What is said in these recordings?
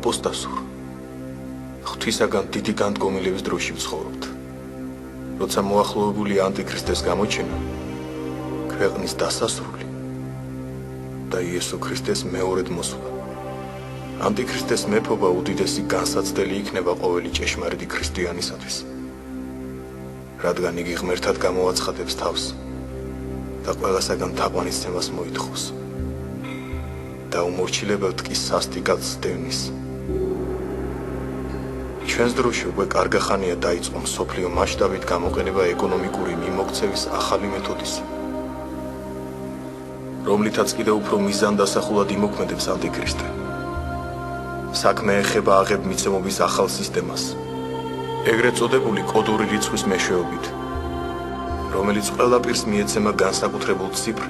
აპოსტასურ ღვთისაგან დიდი განდგომილების დროში ვცხოვრობთ. როცა მოახლოებულია ანტიქრისტეს გამოჩენა, ქვეყნის დასასრული და იესო ქრისტეს მეორედ მოსვლა. ანტიქრისტეს მეფობა უდიდესი განსაცდელი იქნება ყოველი ჭეშმარიტი ქრისტიანისათვის, რადგან იგი ღმერთად გამოაცხადებს თავს და ყველასაგან თაყვანისცემას მოითხოვს და უმორჩილებელთ კი სასტიკად სდევნის. ჩვენს დროში უკვე კარგი ხანია დაიწყო მსოფლიო მასშტაბით გამოყენება ეკონომიკური მიმოქცევის ახალი მეთოდისა, რომლითაც კიდევ უფრო მიზანდასახულად იმოქმედებს ანტიქრისტე. საქმე ეხება აღებმიცემობის ახალ სისტემას, ეგრეთ წოდებული კოდური რიცხვის მეშვეობით, რომელიც ყველა პირს მიეცემა განსაკუთრებულ ციფრ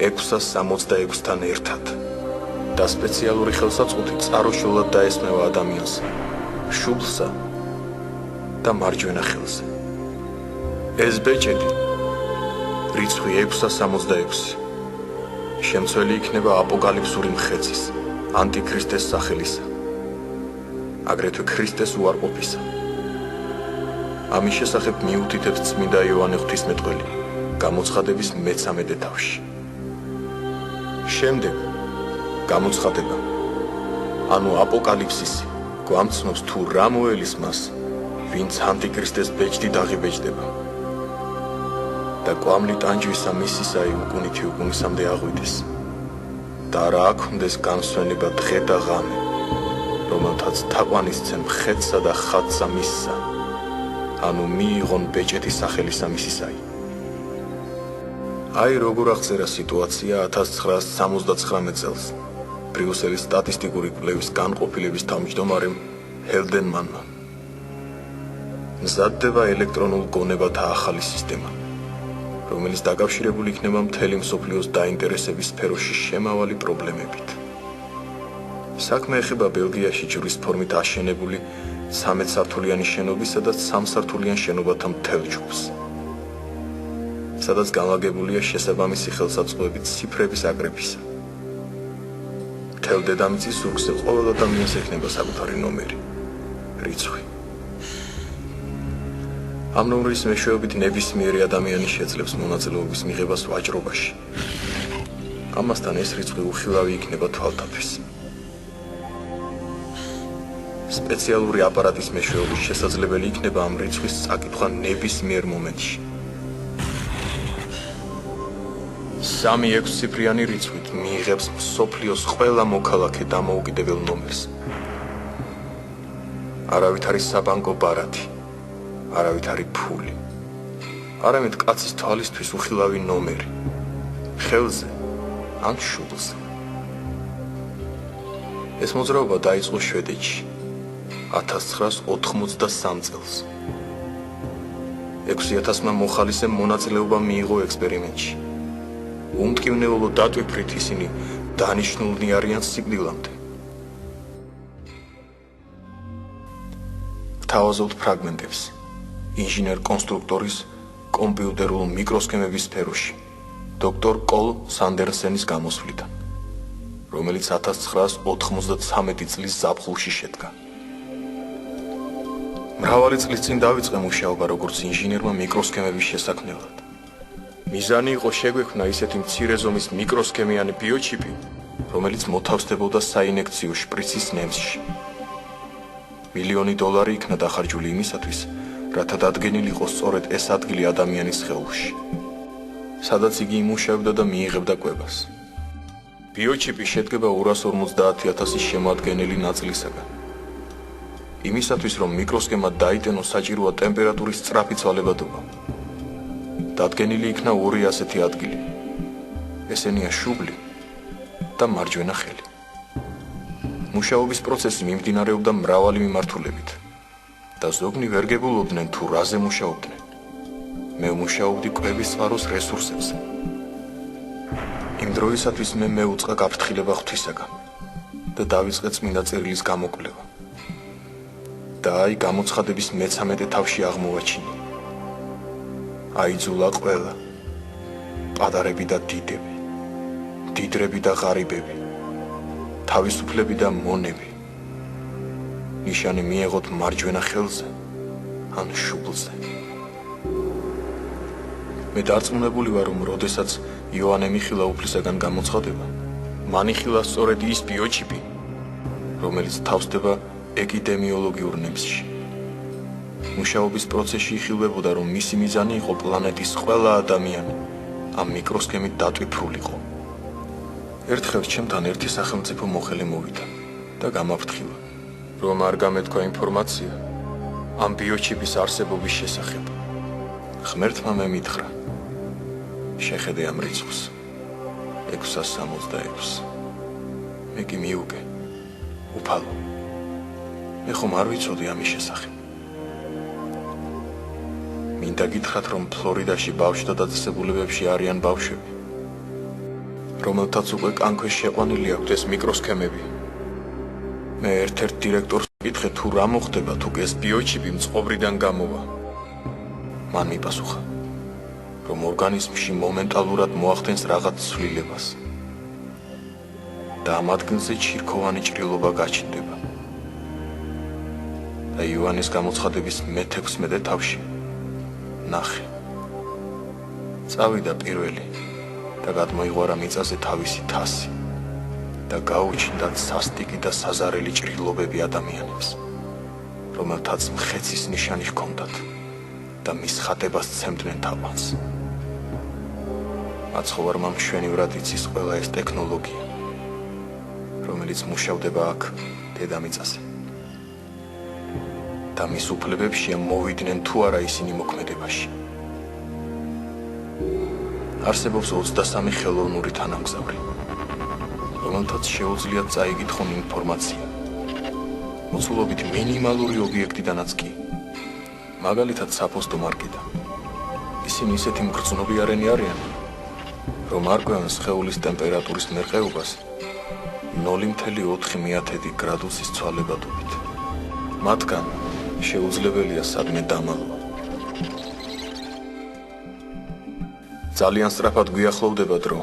666-თან ერთად და სპეციალური ხელსაწყოთი წარუშულად დაესმევა ადამიანს შუბლსა და მარჯვენა ხელზე. ეს ბეჭედი, რიცხვი 666, შემცველი იქნება აპოკალიფსური მხეცის, ანტიქრისტეს სახელისა, აგრეთვე ქრისტეს უარყოფისა. ამის შესახებ მიუთითებს წმინდა იოანე ღვთისმეტყველი გამოცხადების მე-13 თავში. შემდეგ გამოცხადება, ანუ აპოკალიფსისი, გვამცნობს თუ რა მოელის მას, ვინც ანტიქრისტეს ბეჭდით აღიბეჭდება და კვამლი ტანჯვისა მისისაი უკუნითი უკუნისამდე აღვიდეს და რა აქონდეს განსვენება დღე და ღამე, რომელთაც თაყვანისცემ ხეთსა და ხატსა მისსა, ანუ მიიღონ ბეჭეთის სახელისა მისისაი. აი როგორ აღწერა სიტუაცია 1979 წელს ბრიუსელის სტატისტიკური კვლევის განყოფილების თავმჯდომარემ ჰელდენმანმა. მზადდება ელექტრონულ გონებათა ახალი სისტემა, რომელიც დაკავშირებული იქნება მთელი მსოფლიოს დაინტერესების სფეროში შემავალი პრობლემებით. საქმე ეხება ბელგიაში ჯვრის ფორმით აშენებული 13 სართულიანი შენობისა და 3 სართულიან შენობათა მთელ ჯგუფს, სადაც განლაგებულია შესაბამისი ხელსაწყოებით ციფრების აკრეფისა. მთელ დედამიწის ზურგზე ყოველ ადამიანს ექნება საკუთარი ნომერი, რიცხვი. ამ ნომრის მეშვეობით ნებისმიერი ადამიანი შეძლებს მონაწილეობის მიღებას ვაჭრობაში. ამასთან ეს რიცხვი უხილავი იქნება თვალთათვის. სპეციალური აპარატის მეშვეობით შესაძლებელი იქნება ამ რიცხვის წაკითხვა ნებისმიერ მომენტში. 3-6 ციფრიანი რიცხვით მიიღებს მსოფლიოს ყველა მოქალაქე დამოუკიდებელ ნომერს. არავით არის საბანკო ბარათი, არავით არის ფული, არამედ კაცის თვალისთვის უხილავი ნომერი, ხელზე ან შუბლზე. ეს მოძრაობა დაიწყო შვედეთში 1983 წელს. 6000-მა მოხალისემ მონაწილეობა მიიღო ექსპერიმენტში. უმტკივნეულო დატვირთვით ისინი დანიშნულნი არიან სიკვდილამდე. გთავაზობთ ფრაგმენტებს ინჟინერ-კონსტრუქტორის კომპიუტერულ მიკროსქემების სფეროში დოქტორ კოლ სანდერსენის გამოსვლიდან, რომელიც 1993 წლის ზაფხულში შედგა. მრავალი წლის წინ დავიწყე მუშაობა როგორც ინჟინერმა მიკროსქემების შესაქმნელად. მიზანი იყო შეგვექმნა ისეთი მცირე ზომის მიკროსქემიანი ბიოჩიპი, რომელიც მოთავსდებოდა საინექციო შპრიცის ნემსში. $1,000,000 იქნა დახარჯული იმისათვის, რათა დადგენილიყო სწორედ ეს ადგილი ადამიანის სხეულში, სადაც იგი იმუშავებდა და მიიღებდა კვებას. ბიოჩიპი შედგება 250,000 შემოადგენელი ნაწილისაგან. იმისათვის, რომ მიკროსქემა დაიტენოს, საჭიროა ტემპერატურის სწრაფი ცვალებადობა. დადგენილი იქნა 2 ასეთი ადგილი. ესენია შუბლი და მარჯვენა ხელი. მუშაობის პროცესი მიმდინარეობდა მრავალი მიმართულებით და ზოგნი ვერ გებულობდნენ თუ რაზე მუშაობდნენ. მე მუშაობდი კვების წყაროს რესურსებზე. იმ დროისათვის მე მეუწყა გაფრთხილება ღვთისაგან და დავიწყე წმინდა წერილის გამოკვლევა. და აი გამოცხადების მე-13 თავში აღმოვაჩინე. აიძულა ყველა, პატარები და დიდები, დიდრები და ღარიბები, თავისუფლები და მონები, ნიშანი მიეღოთ მარჯვენა ხელზე ან შუბლზე. მე დარწმუნებული ვარ, რომ როდესაც იოანე მიხილა უფლისაგან გამოცხადება, მან იხილა სწორედ ის ბიოჩიპი, რომელიც თავსდება ეპიდემიოლოგიურ ნებსში. მუშაობის პროცესში იხილვებოდა, რომ მისი მიზანი იყო პლანეტის ყველა ადამიანი ამ მიკროსქემით დატვიფრულიყო. ერთხელ ჩემთან ერთი სახელმწიფო მოხელე მოვიდა და გამაფრთხილა, რომ არ გამეთქვა ინფორმაცია ამ ბიოჩიპის არსებობის შესახებ. ღმერთმა მე მითხრა, შეხედე ამ რიცხვს 666. მე კი მიუგე, უფალო, მე ხომ არ ვიცოდი ამის შესახებ. მინდა გითხრათ, რომ ფლორიდაში ბავშვთა დაწესებულებებში არიან ბავშვები, რომელთაც უკვე კანქვეშ შეყვანილი აქვთ ეს მიკროსქემები. მე ერთ-ერთ დირექტორს ვკითხე, თუ რა მოხდება, თუ ეს ბიოჩიპი მწყობრიდან გამოვა. მან მიპასუხა, რომ ორგანიზმში მომენტალურად მოახდენს რაღაც ცვლილებას და ამ ადგილზე ჩირქოვანი ჭრილობა გაჩნდება. და იოანეს გამოცხადების მე-16 თავში ნახე. წავიდა პირველი და გადმოიღვარა მიწაზე თავისი თასი და გაუჩნდათ სასტიკი და საზარელი ჭრილობები ადამიანებს, რომელთაც მხეცის ნიშანი ჰქონდათ და მის ხატებას ცემდნენ თაყვანს. მაცხოვარმა მშვენივრად იცის ყველა ეს ტექნოლოგია, რომელიც მუშავდება აქ დედამიწაზე. და მის უფლებებშია მოვიდნენ თუ არა ისინი მოქმედებაში. არსებობს 23 ხელოვნური თანამგზავრი, რომელთაც შეუძლიათ წაიკითხონ ინფორმაცია მოცულობით მინიმალური ობიექტიდანაც კი, მაგალითად საფოსტო მარკიდან. ისინი ისეთი მგრძნობიარენი არიან, რომ არ გვევენ სხეულის ტემპერატურის მერყეობას 0.4 გრადუსის ცვალებადობით. მათგან შეუძლებელია სადმე დამალვა. ძალიან სწრაფად გვიახლოვდება დრო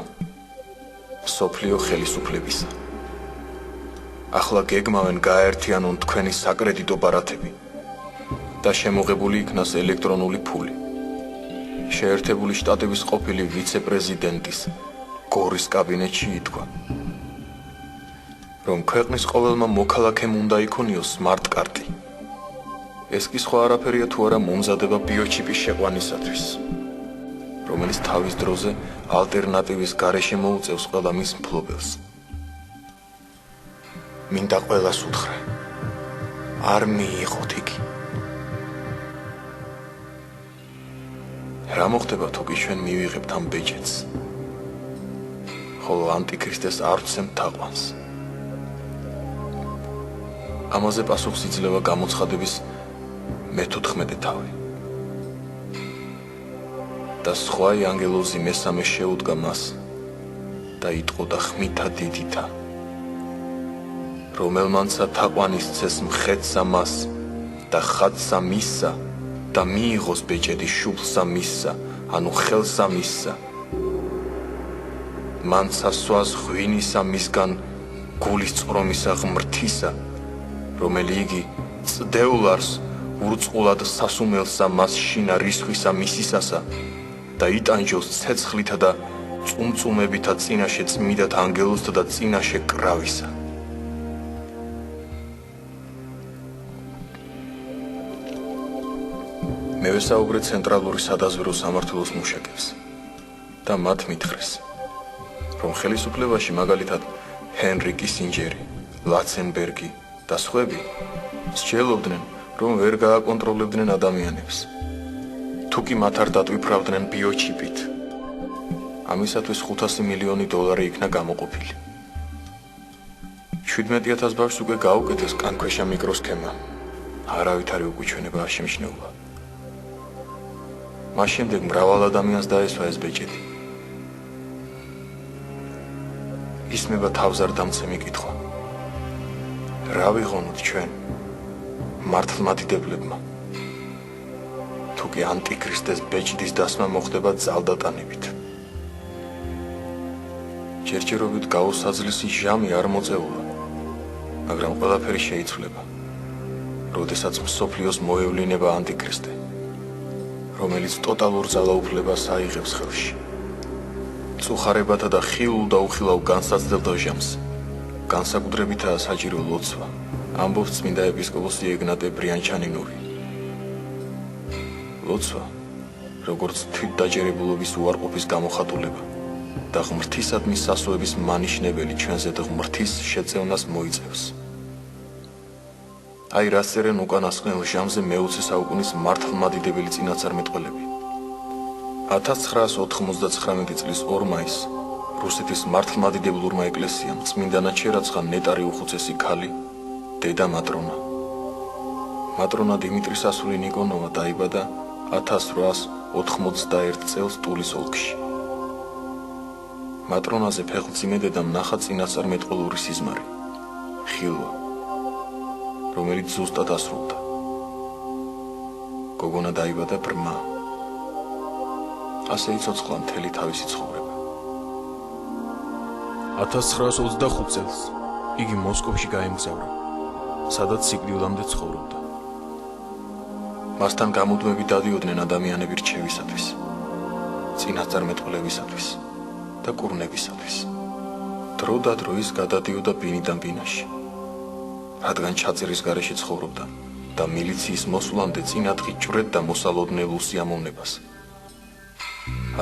მსოფლიო ხელისუფლებისა. ახლა გეგმავენ გააერთიანონ თქვენი საკრედიტო ბარათები და შემოღებული იქნას ელექტრონული ფული. შეერთებული შტატების ყოფილი ვიცე-პრეზიდენტის გორის კაბინეტში ითქვა, რომ ქვეყნის ყოველმა მოქალაქემ უნდა იქონიოს სმარტ-კარტი. ეს კი სხვა არაფერია თუ არა მომზადება ბიოჩიპის შეყვანისათვის, რომელიც თავის დროზე ალტერნატივის გარეშე მოუწევს ყველა მის მფლობელს. მინდა ყველას უთხრა, არ მიიღოთ იგი. რა მოხდება თუ კი ჩვენ მივიღებთ ამ ბეჭედს, ხოლო ანტიქრისტეს არ ვცემთ თაყვანს? ამაზე პასუხს იძლევა გამოცხადების მე-14 თავი. და სხვა ანგელოზი მესამე შეუდგა მას და იტყოდა ხმითა დიდითა, რომელმანცა თაყვანის ცეს მხეცსა მას და ხატსა მისსა და მიიღოს ბეჭედი შუბლსა მისსა, ანუ ხელსა მისსა. მანცა სვას ღვინისა მისგან გულის წრომისა ღმრთისა, რომელი იგი წდეულარს ურწყულად სასუმელსა მას შინა რისხვისა მისისასა და იტანჯოს ცეცხლითა და წუმწუმებითა წინაშე წმიდათ ანგელოზთა და წინაშე კრავისა. მე ვესაუბრე ცენტრალური სადაზვერვო სამმართველოს მუშაკებს და მათ მითხრეს, რომ ხელისუფლებაში მაგალითად ჰენრი კისინჯერი, ლაცენბერგი და სხვები მსჯელობდნენ, რომ ვერ გააკონტროლებდნენ ადამიანებს, თუ კი მათ არ დატვიფრავდნენ ბიოჩიპით. ამისათვის $500 მილიონი იქნა გამოყოფილი. 17,000 ბავშვს უკვე გაუკეთეს კანქვეშა მიკროსქემა, არავითარი უკუჩვენება არ შემჩნეულა. მას შემდეგ მრავალ ადამიანს დაესვა ეს ბეჭედი. ისმება თავზარდამცემი კითხვა, რა ვიღონოთ ჩვენ მართლმადიდებლებმა, თუ კი ანტიქრისტეს ბეჭდის დასმა მოხდება ძალდატანებით? ჯერჯერობით გაუსაძლისი ჟამი არ მოწეულა, მაგრამ ყველაფერი შეიცვლება როდესაც მსოფლიოს მოევლინება ანტიქრისტე, რომელიც ტოტალურ ძალაუფლებას აიღებს ხელში. წუხარებათა და ხილულ და უხილავ განსაცდელ დოჟამს განსაკუთრებითაა საჭირო ლოცვა, ამბობს წმინდა ეპისკოპოსი ეგნატე ბრიანჩანინური. ლოცვა, როგორც თვითდაჯერებულობის უარყოფის გამოხატულება და ღმრთისადმი სასოების მანიშნებელი ჩვენზე ღმრთის შეწევნას მოიწევს. აი რას წერენ უკანასკნელ ჟამზე მე-20 საუკუნის მართლმადიდებელი წინასწარმეტყველები. 1999 წლის 2 მაისს რუსეთის მართლმადიდებლურმა ეკლესიამ წმინდანად შერაცხა ნეტარი უხუცესი ქალი, დედა მატრონა. მატრონა დიმიტრისასული ნიკონოვა დაიბადა 1891 წელს ტულის ოლქში. მატრონაზე ფეხმძიმე დედამ ნახა წინასწარმეტყველური სიზმარი, ხილვა, რომელიც ზუსტად ასრულდა. გოგონა დაიბადა ბრმა. ასე იცოცხლა მთელი თავისი ცხოვრება. 1925 წელს იგი მოსკოვში გაემგზავრა, სადაც სიკვდილამდე ცხოვრობდა. მასთან გამუდმებით დადიოდნენ ადამიანები რჩევისათვის, წინასწარმეტყველებისათვის და კურნებისათვის. დრო და დროის გადადიოდა ბინიდან ბინაში, რადგან ჩაწერის გარეშე ცხოვრობდა და მილიციის მოსვლამდე წინადღი ჭვრეთ და მოსალოდნელ უსიამოვნებას.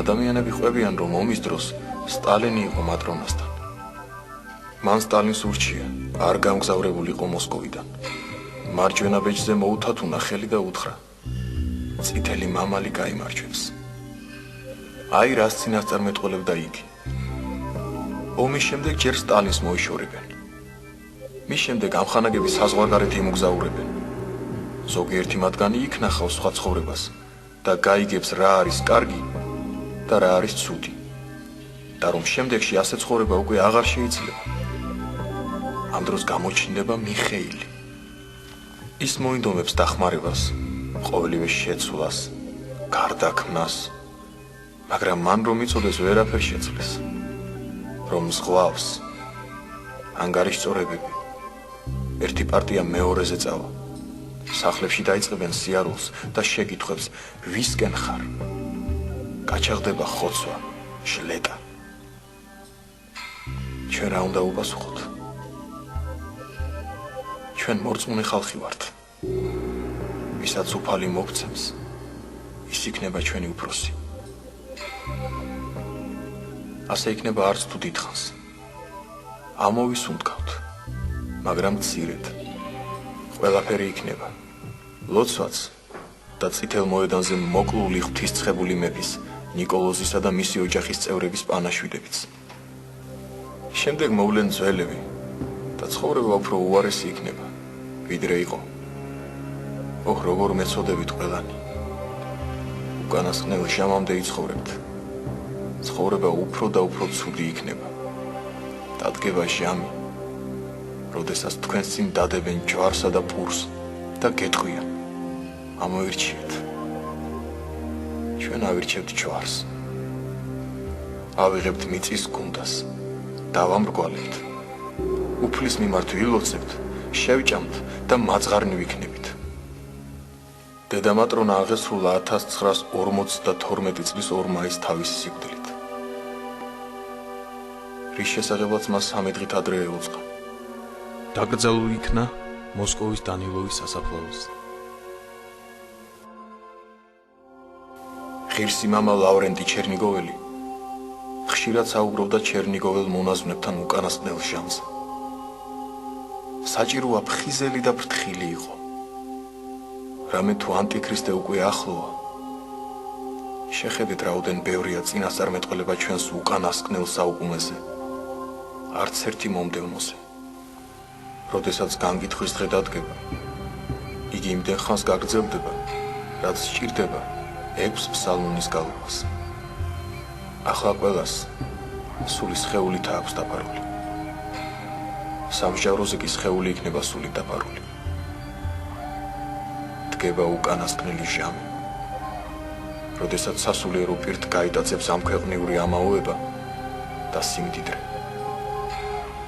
ადამიანები ყვებიან, რომ ომის დროს სტალინი იყო მატრონასთან. მან სტალინს ურჩია, არ გამგზავრებულიყო მოსკოვიდან. მარჯვენა ბეჭდზე მოუთათუნა ხელი და უთხრა: წითელი მამალი გაიმარჯვებს. აი რას წინასწარმეტყველებდა იგი. ომის შემდეგ ჯერ სტალინს მოიშორებენ. მის შემდეგ ამხანაგები საზღვარგარეთ იმოგზაურებენ. ზოგიერთი მათგანი იქ ნახავს სხვა ცხოვრებას და გაიგებს რა არის კარგი და რა არის ცუდი. და რომ შემდეგში ასე ცხოვრება უკვე აღარ შეიძლება. ამ დროს გამოჩნდება მიხეილი. ის მოინდომებს დახმარებას, ყოველივე შეცვლას, გარდაქმნას, მაგრამ მან რომ იცოდეს ვერაფერ შეცვლის, რომ ზღვავს, ანგარიშწორებები, ერთი პარტია მეორეზე წავა, სახლებში დაიწყებენ სიარულს და შეკითხვებს, ვისკენ ხარ? გაჩაღდება ხოცვა, შლეტა. ჩვენ რა უნდა უპასუხოთ? ჩვენ მორწმუნე ხალხი ვართ. ვისაც უფალი მოგცემს, ის იქნება ჩვენი უფროსი. ასე იქნება არც თუ დიდხანს. ამოვისუნთქავთ, მაგრამ მცირედ. ყველაფერი იქნება. ლოცვაც და წითელ მოედანზე მოკლული ღვთისმწყებული მეფის, ნიკოლოზისა და მისი ოჯახის წევრების პანაშვიდებიც. შემდეგ მოვლენ ძველები და ცხოვრება უფრო უარესი იქნება, ვიდრე იყო. ოჰ, როგორ მეწოდებით ყველანი. უკანასკნელ ჟამამდე იცხოვრებთ. ცხოვრება უფრო და უფრო ცუდი იქნება. დადგება ჟამი, როდესაც თქვენს წინ დადებენ ჯვარსა და პურს და გეტყვიან, ამოირჩიეთ. ჩვენ ავირჩევთ ჯვარს. ავიღებთ მიწის გუნდას. დავამრგვალებთ. უფლის მიმართ ვილოცებთ, შევჭამთ და მაძღარნი ვიქნებით. დედა მატრონა აღესრულა 1952 წლის 2 მაისს თავისი სიკვდილით. რის შესახებაც მას 13 დღით ადრე ეუწყა. დაკრძალული იქნა მოსკოვის დანილოვის სასაფლაოზე. ღირსი მამა ლავრენტი ჩერნიგოველი ხშირად საუბრობდა ჩერნიგოველ მონაზვნებთან უკანასკნელ ჟამზე. საჭიროა ფხიზელი და ფრთხილი იყო. რამე თუ ანტიქრისტე უკვე ახლოა. შეხედეთ რაოდენ ბევრია წინასწარმეტყველება ჩვენს უკანასკნელ საუკუნეზე. არც ერთი მომდევნოზე. როდესაც განგითხვის დღე დადგება, იგი იმდენ ხანს გაგრძელდება, რაც სჭირდება 6 ფსალმუნის გალობას. ახლა ყველას სული სხეულით აქვს დაფარული. სამჟავროზე კი სხეული იქნება სულით დაფარული. დგება უკანასკნელი ჟამი, როდესაც სასულიერო პირთ გაიტაცებს ამქვეყნიური ამაოება და სიმდიდრე.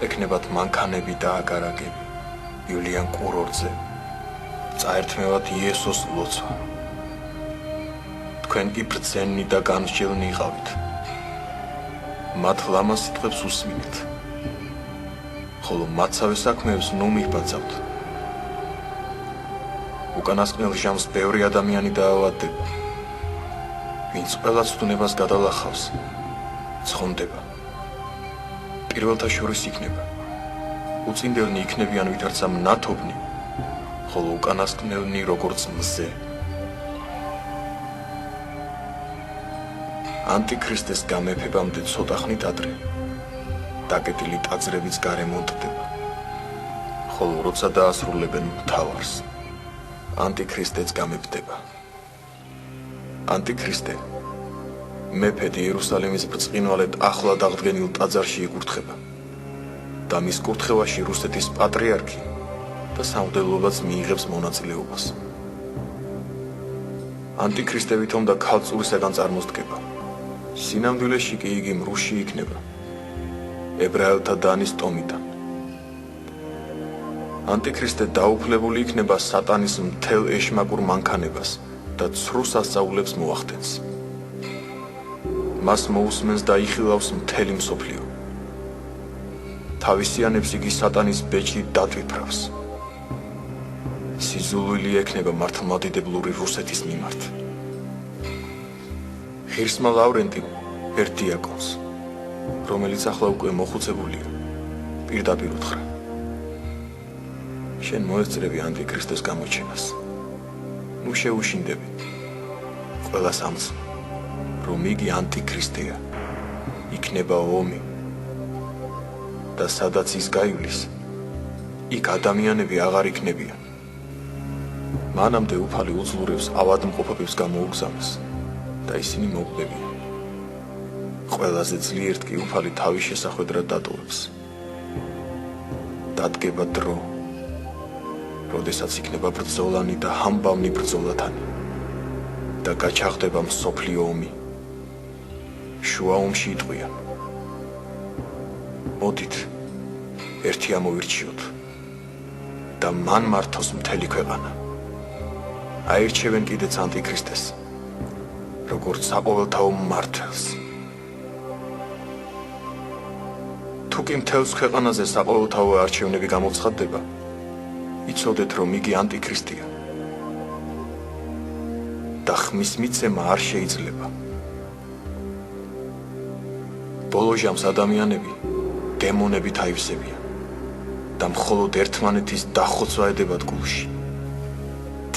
ექნებათ მანქანები და აგარაკები, ივლიან კურორტზე, წაერთმევათ იესოს ლოცვა. თქვენ კი ბრძენი და განსჯელნი იყავით. მათ ლამაზ სიტყვებს უსმინეთ. ხოლო მათსავე საქმეებს ნუ მიბაძავთ. უკანასკნელ ჟამს ბევრი ადამიანი დაავადდება. ვინც ყველა ცდუნებას გადალახავს, ცხონდება. პირველთა შორის იქნება. უწინდელნი იქნებიან ვითარცა მნათობნი, ხოლო უკანასკნელნი როგორც მზე. ანტიქრისტეს გამეფებამდე ცოტა ხნით ადრე დაკეტილი ტაძრებიც გარემონტდება, ხოლო როცა დაასრულებენ მთავარს, ანტიქრისტეც გამეფდება. ანტიქრისტე მეფედ იერუსალიმის ბრწყინვალედ ახლა დაღდგენილ ტაძარში იკურთხება და მის კურთხევაში რუსეთის პატრიარქი და სამღვდელობაც მიიღებს მონაწილეობას. ანტიქრისტე ვითომ და ქალწულისაგან წარმოსდგება. სინამდვილეში კი იგი მრუში იქნება, ებრაელთა დანის ტომიდან. ანტიქრისტე დაუფლებული იქნება სატანის მთელ ეშმაკურ მანქანებას და ცრუ სასწაულებს მოახდენს. მას მოусმენს და იხილავს მთელი მსოფლიო. თავისიანებს იგი სატანის ბეჭდით დატვიფრავს. სიზულვილი ექნება მართლმადიდებლური რუსეთის მიმართ. ღირსმა ლავრენტიმ ერთ დიაკონს, რომელიც ახლა უკვე მოხუცებულია, პირდაპირ უთხრა: შენ მოესწრები ანტიქრისტეს გამოჩენას. ნუ შეუშინდები. ყველას ამცნო, რომ იგი ანტიქრისტეა, იქნება ომი. და სადაც ის გაივლის, იქ ადამიანები აღარ იქნებიან. მანამდე უფალი უძლურებს ავადმყოფობებს გამოუგზავნოს და ისინი მოკლებიან. ყველაზე ძლიერთ კი უფალი თავის შესახვედრად დატოვებს. დადგება დრო, როდესაც იქნება ბრძოლანი და ამბავნი ბრძოლათანი და გაჩაღდება მსოფლიო ომი. შუა ომში იტყვიან: მოდით, ერთი ამოვირჩიოთ და მან მართოს მთელი ქვეყანა. აირჩევენ კიდეც ანტიქრისტეს, როგორც საყოველთაო მმართველს. თუ კი მთელს ქვეყანაზე საყოველთაო არჩევნები გამოცხადდება, იცოდეთ, რომ იგი ანტიქრისტია და ხმის მიცემა არ შეიძლება. ბოლო ჟამს ადამიანები დემონებით აივსებიან და მხოლოდ ერთმანეთის დახოცვა ედებათ გულში.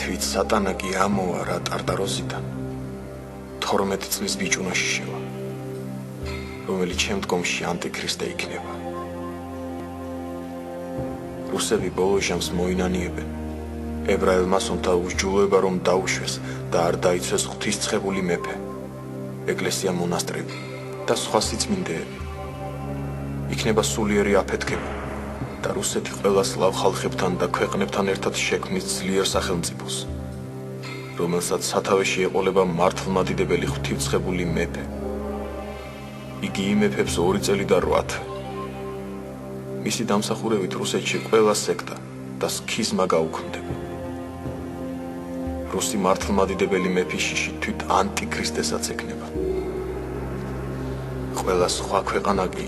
თვით სატანა კი ამოვა რა ტარტაროსიდან 12 წლის ბიჭუნაში შევა, რომელიც შემდგომში ანტიქრისტე იქნება. რუსები ბოლო ჟამს მოინანიებენ ებრაელ მასონთა უსჯულოება, რომ დაუშვეს და არ დაიცვეს ღვთისმწყებული მეფე, ეკლესია, მონასტრები და სხვა სიწმინდეები. იქნება სულიერი აფეთქება და რუსეთი ყველა სლავ ხალხებთან და ქვეყნებთან ერთად შექმნის ძლიერ სახელმწიფოს, რომელსაც სათავეში ეყოლება მართლმადიდებელი ღვთისმწყებული მეფე. იგი იმეფებს 2 წელი და 8 თვე. მისი დამსახურებით რუსეთში ყველა სექტა და სქიზმა გაუქმდება. რუსი მართლმადიდებელი მეფის შიში თვით ანტიქრისტესაც ექნება. ყველა სხვა ქვეყანა კი,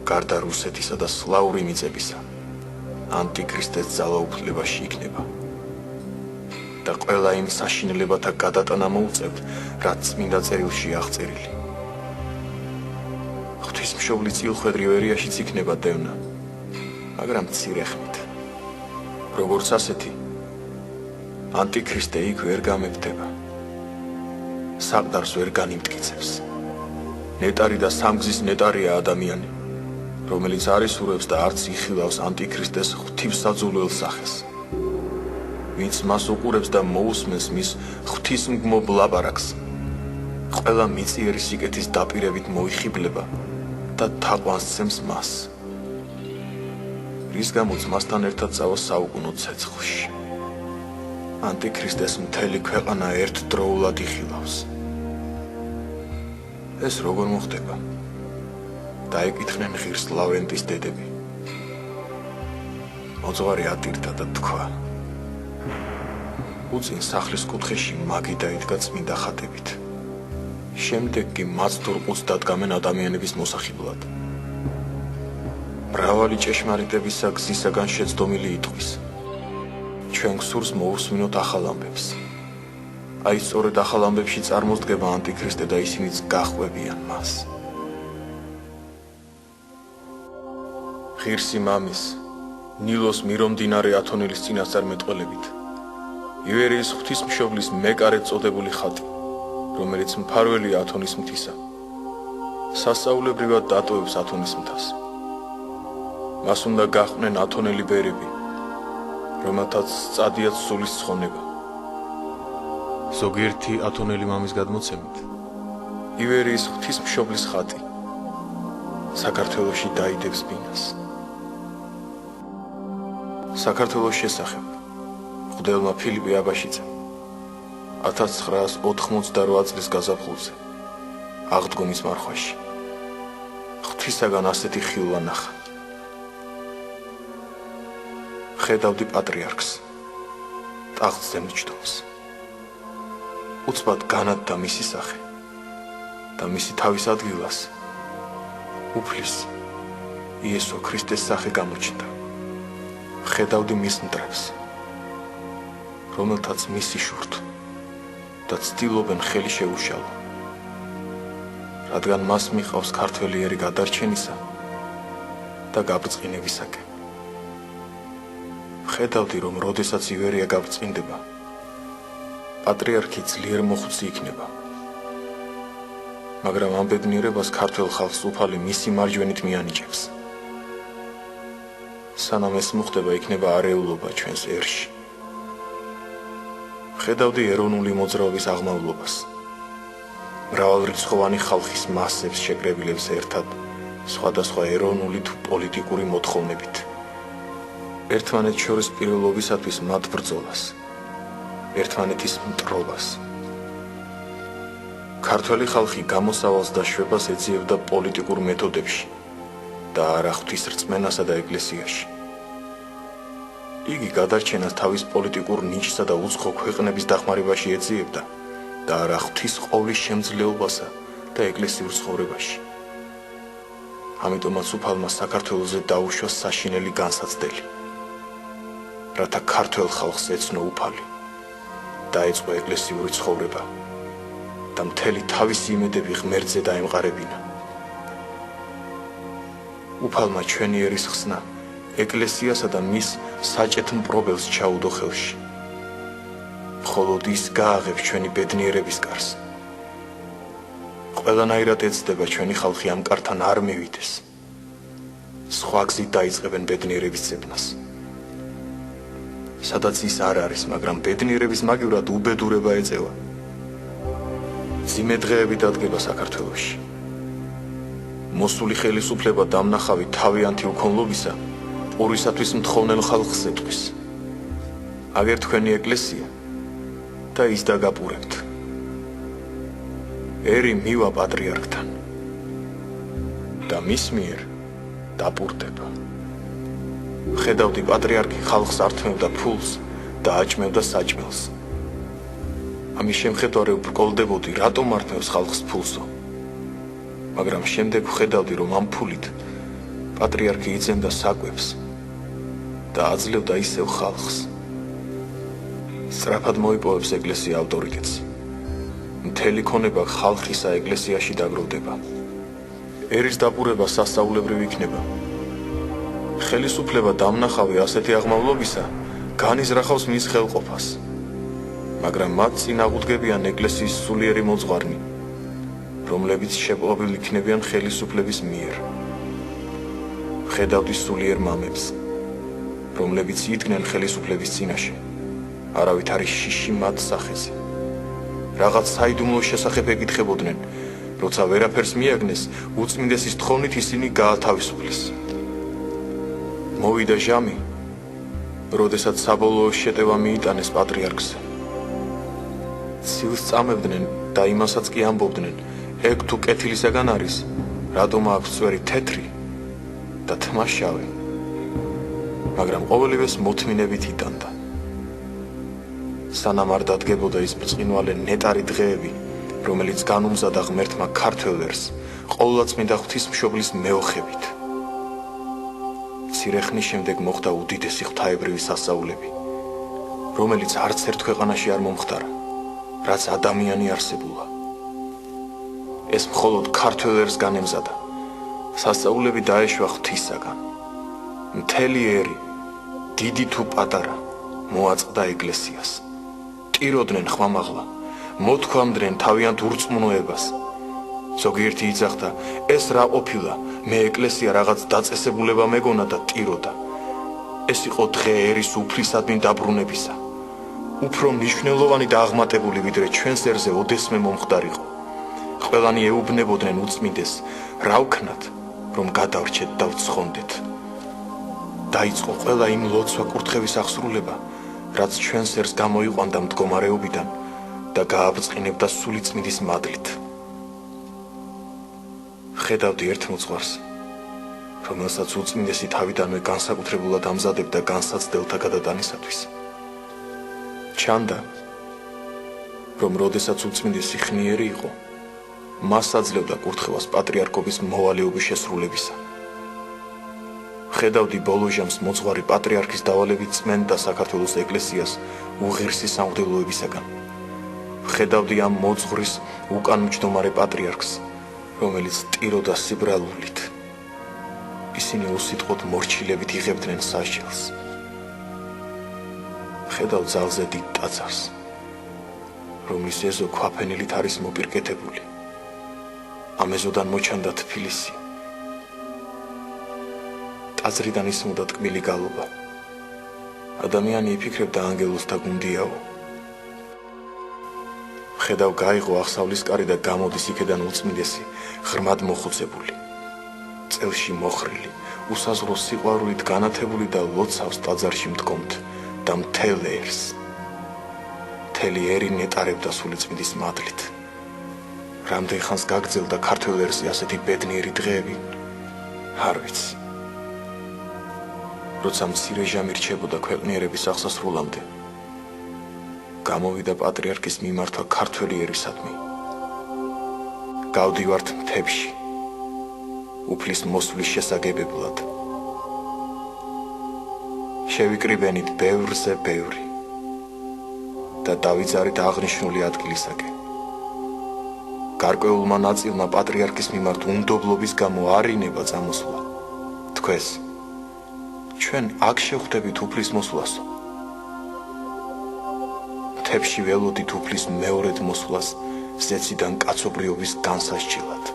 გარდა რუსეთისა და სლავური მიწებისა, ანტიქრისტეს ძალაუფლებაში იქნება და ყველა იმ საშინელებათა გადატანა მოუწევთ, რაც წმინდა წერილში აღწერილი. ღვთისმშობლი წილხვედრი ვერიაშიც იქნება დევნა, მაგრამ მცირე ხნით. როგორც ასეთი, ანტიქრისტე იქ ვერ გამეფდება. საყდარს ვერ განიმტკიცებს. ნეტარი და სამგზის ნეტარია ადამიანი, რომელიც არ ისურვებს და არც იხილავს ანტიქრისტეს ღვთისმსაძულელ სახეს. ვინც მას უყურებს და მოусმენს მის ღვთისმგმობ ლაპარაკს, ყველა მიწიერი სიკეთის დაპირებით მოიხიბლება და თაყვანს ცემს მას, რის გამოც მასთან ერთად წავა საუკუნო ცეცხლში. ანტიქრისტეს მთელი ქვეყანა ერთდროულად იხილავს. ეს როგორ მოხდება? დაეკითხნენ ღირს ლავენტის დედები. მოძღვარი ატირდა და თქვა: უწინ სახლის კუთხეში მაგი დაიდგა წმინდა ხატებით. შემდეგ კი მას დურყუს დადგამენ ადამიანების მოსახიბლად. მრავალი ჭეშმარიტებისა გზისაგან შეცდომილი იტყვის. ჩვენ გსურს მოусმინოთ ახალ ამბებს. აი სწორედ ახალ ამბებში წარმოსდგება ანტიქრისტე და ისინიც გახვევიან მას. ღირსი მამის, ნილოს მირომდინარე ათონელის წინასწარმეტყველებით, ივერიის ღვთისმშობლის მეკარედ წოდებული ხატი, რომელიც მფარველია ათონის მთისა, სასწაულებრივად დატოვებს ათონის მთას. მას უნდა გაჰყვნენ ათონელი ბერები, რომელთაც სწადიათ სულის ცხონება. ზოგიერთი ათონელი მამის გადმოცემით, ივერიის ღვთისმშობლის ხატი საქართველოში დაიდებს ბინას. საქართველოს შესახებ მღვდელმა ფილიპე აბაშიძემ 1988 წლის გაზაფხულზე აღდგომის მარხვაში ღვთისაგან ასეთი ხილვა ნახა. ხედავდი პატრიარქს ტახტზე მჯდომს. უცბად განადდა მისი სახე და მისი თავის ადგილას უფლის იესო ქრისტეს სახე გამოჩნდა. ხედავდი მის მტრებს, რომელთაც მისი შურთ და ცდილობენ ხელი შეუშალო, რადგან მას მიყავს ქართველი ერი გადარჩენისა და გაბრწყინებისაკენ. ხედავდი, რომ როდესაც ივერია გაბრწყინდება, პატრიარქი ძლიერ მოხუცი იქნება, მაგრამ ამ ბედნიერებას ქართველ ხალხს უფალი მისი მარჯვენით მიანიჭებს. სანამ ეს მოხდება, იქნება არეულობა ჩვენს ერში. ხედავდი ეროვნული მოძრაობის აღმავლობას, მრავალრიცხოვანი ხალხის მასებს შეკრებილებს ერთად სხვადასხვა ეროვნული თუ პოლიტიკური მოთხოვნებით, ერთმანეთს შორის პირველობისათვის მათ ბრძოლას, ერთმანეთის მტრობას. ქართველი ხალხი გამოსავალს და შვებას ეძიებდა პოლიტიკურ მეთოდებში და არა ღვთის რწმენასა და ეკლესიაში. იგი გადარჩენას თავის პოლიტიკურ ნიჭსა და უცხო ქვეყნების დახმარებაში ეძიებდა და არა ღვთის ყოვლის შემძლეობასა და ეკლესიურ ცხოვრებაში. ამიტომაც უფალმა საქართველოზე დაუშვა საშინელი განსაცდელი, რათა ქართველ ხალხს ეცნო უფალი, დაეწყო ეკლესიური ცხოვრება და მთელი თავისი იმედები ღმერთზე დაემყარებინა. უფალმა ჩვენი ერის ხსნა ეკლესიასა და მის საჭეთ მპრობელს ჩაუდო ხელში. მხოლოდ ის გააღებს ჩვენი ბედნიერების კარს. ყველანაირად ეცდება ჩვენი ხალხი ამ კართან არ მივიდეს. სხვა გზით დაიწყებენ ბედნიერების ძებნას. სადაც ის არ არის, მაგრამ ბედნიერების მაგივრად უბედურება ეწევა. ძიმე დღეები დადგება საქართველოში. მოსული ხელისუფლება დამნახავი თავიანთი უქონლობისა პურისათვის მთხოვნელ ხალხს ეტყვის. აგერ თქვენი ეკლესია და ის დაგაპურებთ. ერი მივა პატრიარქთან და მის მიერ დაპურდება. ხედავდი პატრიარქი ხალხს ართმევდა ფულს და აჭმევდა საჭმელს. ამის შემხედარე ვბრკოლდებოდი, რატომ ართმევს ხალხს ფულსო? მაგრამ შემდეგ ვხედავდი, რომ ამ ფულით პატრიარქი იძენდა საკვებს და აძლევდა ისევ ხალხს. სწრაფად მოიპოვებს ეკლესია ავტორიტეტს. მთელი ქონება ხალხისა ეკლესიაში დაგროვდება. ერის დაპურება სასწაულებრივ იქნება. ხელისუფლება დამნახავი ასეთი აღმავლობისა განიზრახავს მის ხელყოფას, მაგრამ მათ წინ აღუდგებიან ეკლესიის სულიერი მოძღვარნი, რომლებიც შეპყრობილ იქნებიან ხელისუფლების მიერ. ხედავდი სულიერ მამებს, რომლებიც იდგნენ ხელისუფლების წინაშე, არავითარი შიში მათ სახეზე. რაღაც საიდუმლო შესახებ ეკითხებოდნენ, როცა ვერაფერს მიაგნეს, უწმინდესის თხოვნით ისინი გაათავისუფლეს. მოვიდა ჟამი, როდესაც საბოლოო შეტევა მიიტანეს პატრიარქზე. ცილს წამებდნენ და იმასაც კი ამბობდნენ, ეგ თუ კეთილისაგან არის, რატომ აქვს წვერი თეთრი და თმა შავი, მაგრამ ყოველივეს მოთმინებით იტანდა. სანამ არ დადგებოდა ის ბრწყინვალე ნეტარი დღეები, რომელიც განუმზადა ღმერთმა ქართველ ერს ყოვლადწმინდა ღვთისმშობლის მეოხებით. მცირე ხნის შემდეგ მოხდა უდიდესი ღვთაებრივი სასწაულები, რომელიც არც ერთ ქვეყანაში არ მომხდარა, რაც ადამიანი არსებულა. ეს მხოლოდ ქართველ ერს განემზადა. სასწაულები დაეშვა ღვთისაგან. მთელი ერი, დიდი თუ პატარა, მოაწყდა ეკლესიას. ტიროდნენ ხმამაღლა, მოთქვამდნენ თავიანთ ურწმუნოებას. ზოგიერთი იძახდა, ეს რა ყოფილა, მე ეკლესია რაღაც დაწესებულება მეგონა და ტიროდა. ეს იყო დღე ერის უფლისადმი დაბრუნებისა. უფრო მნიშვნელოვანი და აღმატებული ვიდრე ჩვენს ერზე ოდესმე მომხდარიყო. ყველანი ეუბნებოდნენ უწმინდეს, რა ვქნათ, რომ გადავრჩეთ და ვცხონდეთ. დაიწყო ყველა იმ ლოცვა კურთხევის აღსრულება, რაც ჩვენს ერს გამოიყვანდა მდგომარეობიდან და გააბწყინებდა სულიწმინდის მადლით. ხედავდი ერთ მოძღვარს, რომელსაც უწმინდესი თავიდანვე განსაკუთრებულად ამზადებდა განსაცდელთა გადატანისათვის. ჩანდა, რომ როდესაც უწმინდესი ხნიერი იყო, მას აძლევდა კურთხევას პატრიარქობის მოვალეობის შესრულებისა. ხედავდი ბოლო ჟამს მოძღვარი პატრიარქის დავალებით წმენდა საქართველოს ეკლესიას უღირსი სამღვდელოებისაგან. ხედავდი ამ მოძღვრის უკანმჯდომარე პატრიარქს, რომელიც ტიროდა სიბრალულით. ისინი უსიტყვოდ მორჩილებით იღებდნენ სასჯელს. ხედავ ძალზე დიდ ტაძარს, რომლის ეზო ქვაფენილით არის მოპირკეთებული. ამ ეზოდან მოჩანდა თბილისი. ტაძრიდან ისმოდა ტკბილი გალობა. ადამიანი იფიქრებდა ანგელოზთა გუნდიაო. ხედავ გაიღო აღსავლისკარი და გამოდის იქედან უწმინდესი, ღრმად მოხუცებული. წელში მოხრილი, უსაზღვრო სიყვარულით განათებული და ლოცავს ტაძარში მდგომთ და მთელ ერს. მთელი ერი ნეტარებდა სულიწმინდის მადლით. რამდენ ხანს გაგრძელდა ქართველ ერზე ასეთი ბედნიერი დღეები? არ ვიცი. როცა მცირე ჟამი რჩებოდა ქვეყნიერების აღსასრულამდე, გამოვიდა პატრიარქის მიმართვა ქართველი ერისადმი. გავდივართ მთებში, უფლის მოსვლის შესაგებებლად. შევიკრიბენით ბევრზე ბევრი და დავიძარით აღნიშნული ადგილისაკენ. გარკვეულმა ნაწილმა პატრიარქის მიმართ უნდობლობის გამო არ ინება წამოსვლა. თქვეს, ჩვენ აქ შევხვდებით უფლის მოსვლასო. მთებში ველოდით უფლის მეორედ მოსვლას ზეციდან კაცობრიობის განსასჯელად.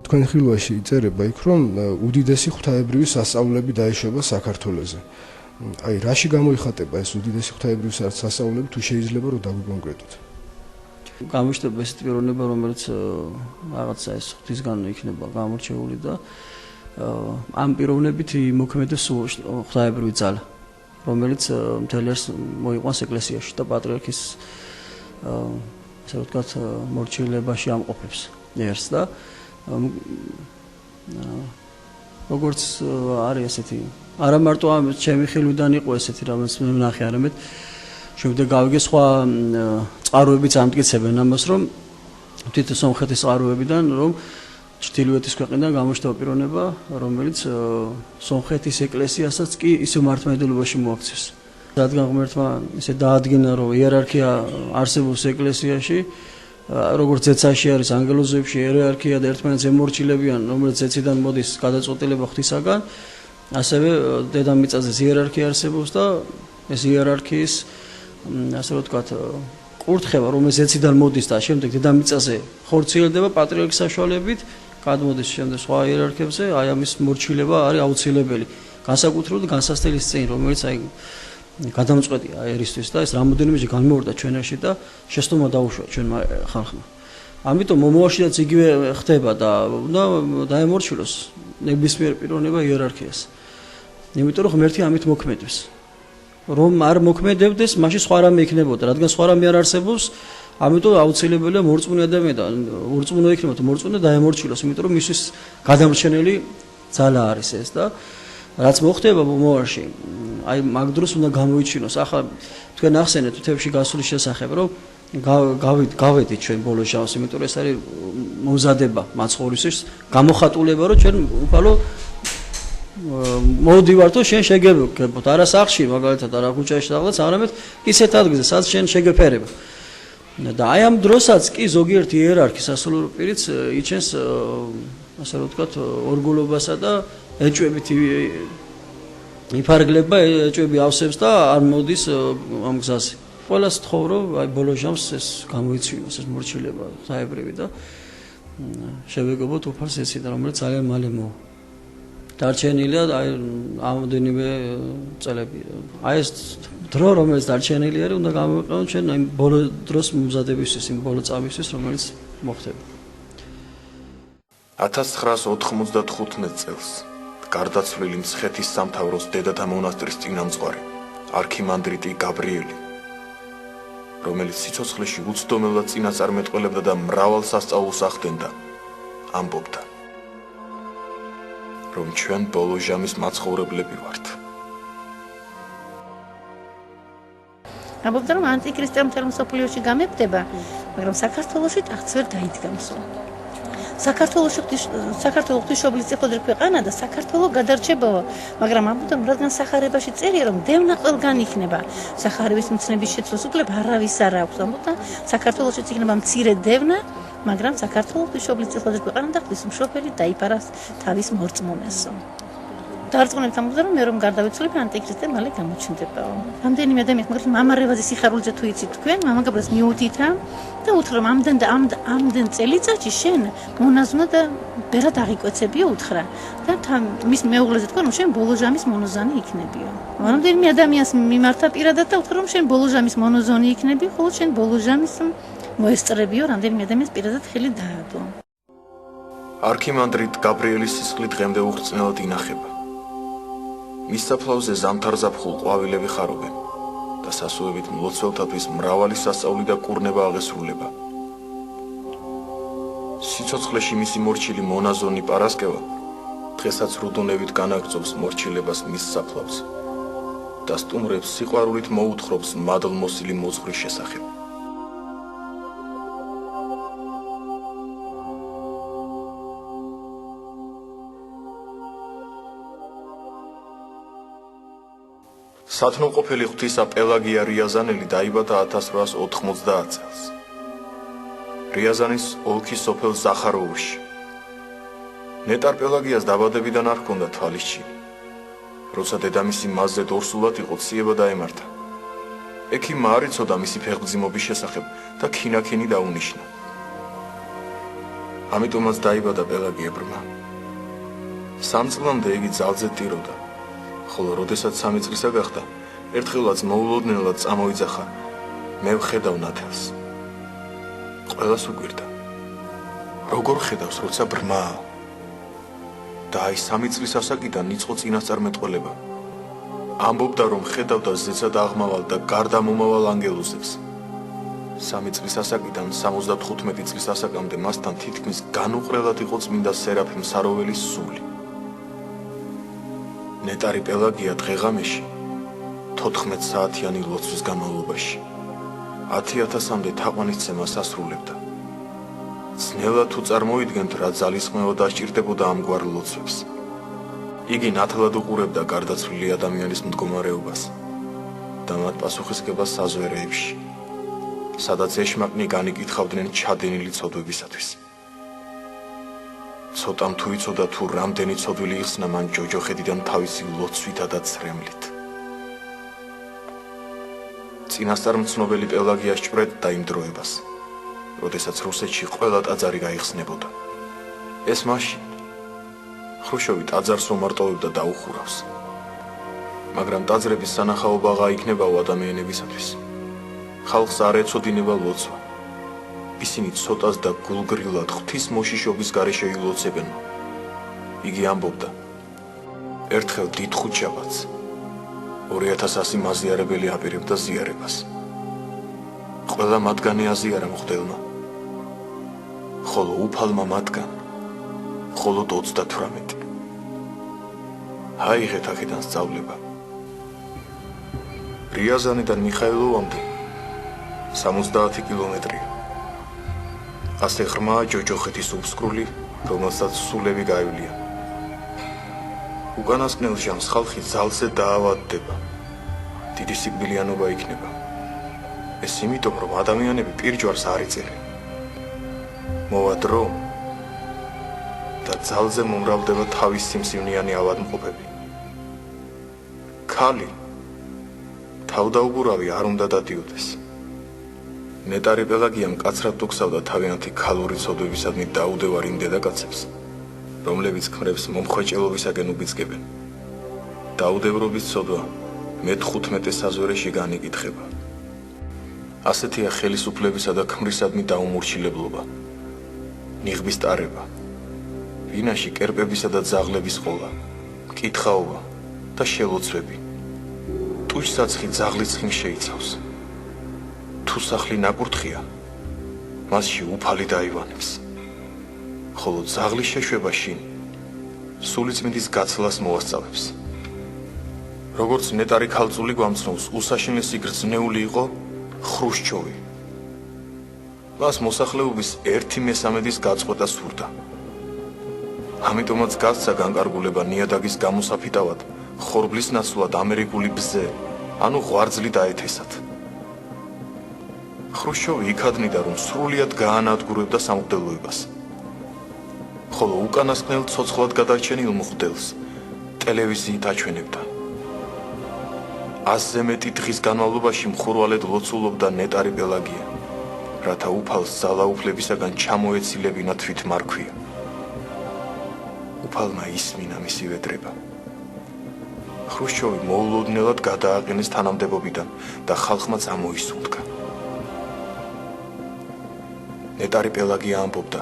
თქვენ ხილვაში იწერება იქ, რომ უდიდესი ღვთაებრივი სასწაულები დაეშვება საქართველოზე. აი, რაში გამოიხატება ეს უდიდესი ღვთაებრივი სასწაულები, თუ შეიძლება რომ დაგვიკონკრეტოთ? გამოჩნდება ეს პიროვნება, რომელიც რაღაცა ეს ღვთისგან იქნება გამორჩეული და ამ პიროვნებით მოქმედებს ღვთაებრივი ძალა, რომელიც მთელ ერს მოიყვანს ეკლესიაში და პატრიარქის ასე ვთქვათ მორჩილებაში ამყოფებს ერს და როგორც არის ესეთი არა მარტო ამ ჩემი ხილვიდან იყო ესეთი რამაც მე ვნახე, არამედ შემდეგ გავიგე სხვა წყაროებიც ამტკიცებენ ამას, რომ თვითონ სომხეთის წყაროებიდან, რომ ჩრდილოეთის ქვეყნიდან გამოჩნდა პიროვნება, რომელიც სომხეთის ეკლესიასაც კი ისე მართლმადიდებლობაში მოაქცევს. რადგან ღმერთმა ისე დაადგინა, რომ იერარქია არსებობს ეკლესიაში, როგორც ზეცაში არის ანგელოზებში იერარქია და ერთმანეთს ემორჩილებიან, რომელიც ზეციდან მოდის გადაწყვეტილება ღვთისაგან, ასევე დედამიწაზე იერარქია არსებობს და ეს იერარქიის ასე ვთქვათ კურთხევა, რომელიც ზეციდან მოდის და შემდეგ დედამიწაზე ხორციელდება პატრიარქის საშუალებით, გადმოდის შემდეგ სხვა იერარქიებზე, აი ამის მორჩილება არის აუცილებელი. განსაკუთრებით განსასწრების წინ, რომელიც აი გადამწყვეტია ერისთვის და ეს რამოდენიმეჯერ განმეორდა ჩვენაში და შეცდომა დაუშვა ჩვენმა ხალხმა. ამიტომ მომავალშიც იგივე ხდება და უნდა დაემორჩილოს ნებისმიერ პიროვნება იერარქიას. იმიტომ რომ ღმერთი ამით მოქმედებს. რომ არ მოქმედებდეს, მაშინ სხვა რამე იქნებოდა, რადგან სხვა რამე არ არსებობს, ამიტომ აუცილებელია მორწმუნე ადამიანი და მორწმუნე იქნება, მორწმუნე დაემორჩილოს, იმიტომ რომ მისთვის გადამრჩენელი ძალა არის ეს და რაც მოხდება მომავალში, აი მაგ დროს უნდა გამოიჩინოს. ახლა თქვენ ახსენეთ თვეებში გასული შესახებ, რომ გავედით ჩვენ ბოლო ჟამს, იმიტომ რომ ეს არის მომზადება მაცხოვრისთვის, გამოხატულება, რომ ჩვენ უფალო მოვდივართ, რომ შენ შეგებოთ არა სახლში, მაგალითად არა ქუჩაში რაღაც, არამედ ისეთ ადგილზე, სადაც შენ შეგეფერება. და აი ამ დროსაც კი ზოგიერთი იერარქი სასულიერო პირიც იჩენს ასე რომ ვთქვათ ორგულობასა და ეჭვებით იფარგლება, ეჭვები ავსებს და არ მოდის ამ გზაზე. ყველას თხოვ რომ აი ბოლო ჟამს ეს გამოიცინოს ეს მორჩილება ღთაებრივი და შევეგობოთ უფალს ეცი და რომელიც ძალიან მალე მოვა. დარჩენილია აი ამდენივე წელები. აი ეს დრო რომელიც დარჩენილი არის უნდა გამოვიყენოთ ჩვენ აი ბოლო დროს მომზადებისთვის, იმ ბოლო წამისთვის რომელიც მოხდება. 1995 წელს გარდაცვლილი მცხეთის სამთავროს დედათა მონასტრის წინამძღვარი არქიმანდრიტი გაბრიელი, რომელიც სიცოცხლეში უცდომელად წინასწარმეტყველებდა და მრავალ სასწაულს ახდენდა, ამბობდა, რომ ჩვენ ბოლო ჟამის მაცხოვრებლები ვართ. ამბობდა, რომ ანტიქრისტე მთელ მსოფლიოში გამეფდება, მაგრამ საქართველოში ტახტს ვერ დაიდგამსო. საქართველოს ღვთისმშობლის წეხვედრი ქვეყანა და საქართველო გადარჩებაო, მაგრამ ამბობდა, რადგან სახარებაში წერია, რომ დევნა ყველგან იქნება. სახარების მცნების შეცვლის უფლება არავის არ აქვს. ამბობდა, საქართველოშიც იქნება მცირე დევნა, მაგრამ საქართველოს ღვთისმშობლის წეხვედრი ქვეყანა და ღვთისმშობელი დაიფარა თავის მორწმუნესო. დარწმუნებით ამბობდა, რომ მე რომ გარდავიცვალებ, ანტიქრისტე მალე გამოჩნდებაო. რამდენიმე ადამიანი, მაგრამ მამა რევაზის სიხარულზე თუ იცით თქვენ, მამა გაბრას მიუთითა და უთხრა, რომ ამდენ წელიწადში შენ მონაზვნად და ბერად აღიკვეცებიო, უთხრა. და მის მეუღლეზე თქვა, რომ შენ ბოლო ჟამის მონოზანი იქნებიო. რამდენიმე ადამიანს მიმართა პირადად და უთხრა, რომ შენ ბოლო ჟამის მონოზონი იქნები, ხოლო შენ ბოლო ჟამის მოესწრებიო, რამდენიმე ადამიანს პირადად ხელი დაადო. არქიმანდრიტ გაბრიელის სისხლი დღემდე უხრწნელად ინახება. მის საფლავზე ზამთარზაფხულ ყვავილები ხარობენ და სასუებით მლოცველთათვის მრავალი სასწაული და კურნება აღესრულება. სიცოცხლეში მისი მორჩილი მონაზონი პარასკევა დღესაც რუდუნებით განაგრძობს მორჩილებას მის საფლავზე და სტუმრებს სიყვარულით მოუთხრობს მადლმოსილი მოძღვრის შესახებ. სათნოყოფელი ღვთისა პელაგია რიაზანელი დაიბადა 1890 წელს. რიაზანის ოლქის სოფელ ზახაროვში. ნეტარ პელაგიას დაბადებიდან არ ჰქონდა თვალისჩინი. როცა დედამისი მასზე დორსულად იყო, ციება დაემართა. ექიმმა არ იცოდა მისი ფეხმძიმობის შესახებ და ქინაქინი დაუნიშნა. ამიტომაც დაიბადა პელაგია ბრმა. 3 წლამდე იგი ძალზე ტიროდა. ხოლო როდესაც 3 წლისა გახდა, ერთხელაც მოულოდნელად წამოიძახა, მე ვხედავ ნათელს. ყველას უგვირდა. როგორ ხედავს, როცა ბრმაა? და აი 3 წლის ასაკიდან იწყო წინასწარმეტყველება. ამბობდა, რომ ხედავდა ზეცად აღმავალ და გარდამომავალ ანგელოზებს. 3 წლის ასაკიდან 75 წლის ასაკამდე მასთან თითქმის განუყრელად იყო წმინდა სერაფიმ საროველის სული. ნეტარი პელაგია დღეღამეში 14 საათიანი ლოცვის განმავლობაში 10,000-მდე თაყვანისცემას ასრულებდა. ძნელად თუ წარმოიდგენთ, რა ძალისხმევა დასჭირდებოდა ამგვარ ლოცვებს. იგი ნათლად უყურებდა გარდაცვლილი ადამიანის მდგომარეობას და მათ პასუხისგებას საზვერეებში, სადაც ეშმაკნი განიკითხავდნენ ჩადენილი ცოდვებისათვის. ცოტამ თუ იცოდა თუ რამდენი ცოდვილი იხსნა მან ჯოჯოხეთიდან თავისი ლოცვითა და ცრემლით. წინასწარმცნობელი პელაგია სჭვრეტდა იმ დროებას, როდესაც რუსეთში ყველა ტაძარი გაიხსნებოდა. ეს მაშინ ხრუშოვი ტაძარს უმარტოვებდა და უხურავს. მაგრამ ტაძრების სანახაობა გაიქნებაო ადამიანებისათვის. ხალხს არ ეწოდინება ლოცვა. ისინი ცოტას და გულგრილად ღვთის მოშიშობის გარეშე ილოცებენ. იგი ამბობდა, ერთხელ დიდ ხუთშაბათს 2100 მაზიარებელი აპირებდა ზიარებას. ყველა მათგანი აზიარა მღვდელმა, ხოლო უფალმა მათგან მხოლოდ 38. აიღეთ აქედან სწავლება. რიაზანიდან მიხაილოვამდე 70 კილომეტრია. ასე ღრმაა ჯოჯოხეთის უბსკრული, რომელსაც სულები გაივლია. უკანასკნელ ჟამს ხალხი ძალზე დაავადდება. დიდი სიკვდილიანობა იქნება. ეს იმიტომ, რომ ადამიანები პირჯვარს არ იწერენ. მოვა დრო და ძალზე მომრავლდება თავის სიმსივნიანი ავადმყოფები. ქალი თავდაუგურავი არ უნდა დადიოდეს. ნეტარი პელაგია მკაცრად უგსავდა თავიანთი ქალური ცოდვებისადმი დაუდევარ იმ დედაკაცებს, რომლებიც ქმრებს მომხვეჭელობისაგან უბიძგებენ. დაუდევრობის ცოდვა მე-15 საზვერეში განიკითხება. ასეთია ხელისუფლებისა და ქმრისადმი დაუმორჩილებლობა, ნიღბის ტარება, ვინაში კერპებისა და ძაღლების ყოლა, მკითხაობა და შელოცვები. ტუჩსაცხი ძაღლისხიმ შეიცავს. თუ სახლი ნაკურთხია, მასში უფალი დაივანებს. ხოლო ძაღლის შეშვება შინ სულიწმიდის გაცლას მოასწავებს. როგორც ნეტარი ქალწული გვამცნობს, უსაშინესი გრძნეული იყო ხრუშჩოვი. მას მოსახლეობის 1/3 გაწყვეტა სურდა. ამიტომაც გასცა განკარგულება ნიადაგის გამოსაფიტავად, ხორბლის ნაცვლად ამერიკული ბზე, ანუ ღვარძლი დაეთესათ. ხრუშჩოვი იქადნიდა, რომ სრულიად გაანადგურებდა სამღვდელოებას. ხოლო უკანასკნელ ცოცხლად გადარჩენილ მღვდელს ტელევიზიით აჩვენებდა. 100-ზე მეტი დღის განმავლობაში მხურვალედ ლოცულობდა ნეტარი პელაგია, რათა უფალს ძალაუფლებისაგან ჩამოეცილებინა თვითმარქვია. უფალმა ისმინა მისი ვედრება. ხრუშჩოვი მოულოდნელად გადააყენეს თანამდებობიდან და ხალხმა წამოისუნთქა. ნეტარი პელაგია ამბობდა,